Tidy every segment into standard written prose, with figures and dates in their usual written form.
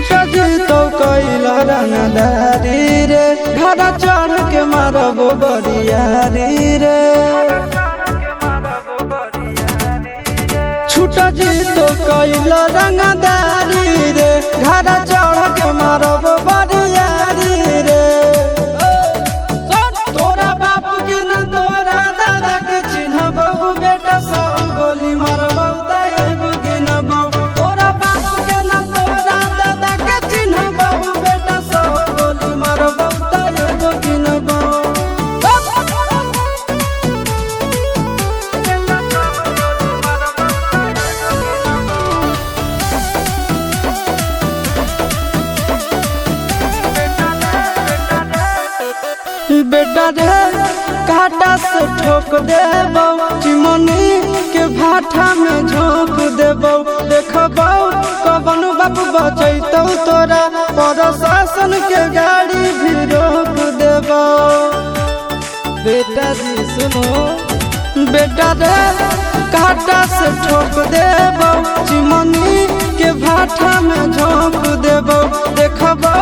छुटा जी तो कैला रंगदारी रे घर चढ़ के मारबो बरियारी रे छुटा जी तो कैला रंगदारी रे घर चढ़ के मारबो बरियारी रे तोरा बाप के न तोरा दादा के चिन्हबो बेटा सब गोली मारबो तैबो गिनबो तोरा बाप के न तोरा दादा के चिन्हबो बेटा सब गोली मारबो तैबो गिनबो बेटा रे काटा से ठोक देबो चिमनी के भाटा में झोंक देबो देखबो कवन बाप बचैतौ तोरा प्रशासन के गाड़ी भी रोक देबो बेटा जी सुनो बेटा रे काटा से ठोक देबो चिमनी के भाटा में झोंक देबो देखबो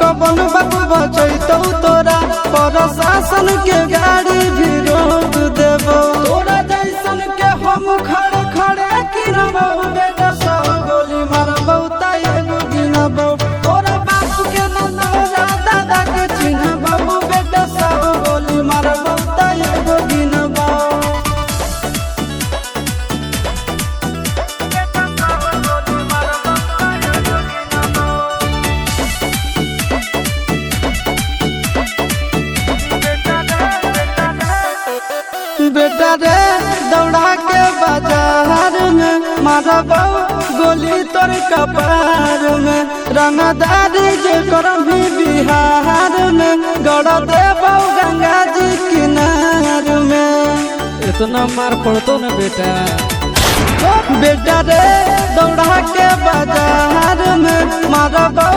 कवन बाप बचैतौ तोरा प्रशासन के गाड़ी भी रोक देबो तोरा जैसन के हम खड़े खड़े गिनबो बेटा सब गोली मारबो तैबो गिनबो तोरा बाप के न तोरा दादा के चिन्हबो बेटा सब गोली मारबो तैबो गिनबो बेटा रे दौड़ा के बाजार में मारबो गोली तोर कपार में रंगदारी जे करम भी बिहार में गड़ देबो गंगा जी किनार में इतना मार पड़तो ना बेटा बेटा रे दौड़ा के बाजार में मारबो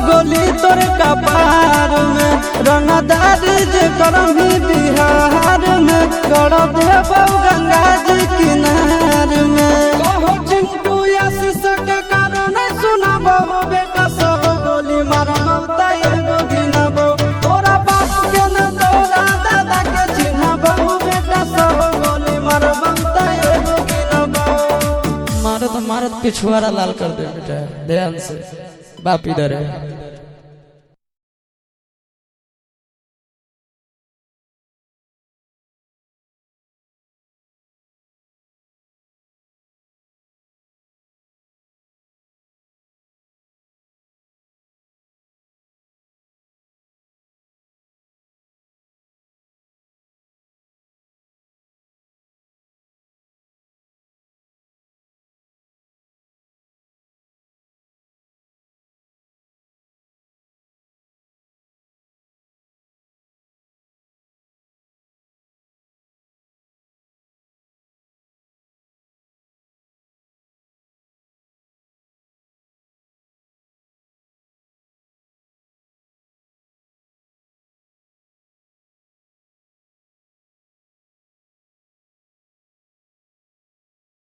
गोली तोर कपार में रंगदारी जे करम भी बिहार में गड़ देबो गंगा जी किनार में कहो चिंटू आशीष के कारण सुनाबो बेटा सब गोली मारबो तैबो गिनबो तोरा बाप के न तोरा दादा के चिन्हबो बेटा सब गोली मारबो तैबो गिनबो मारत मारत पिछुआरा लाल कर दे बेटा ध्यान से बाप इधर है।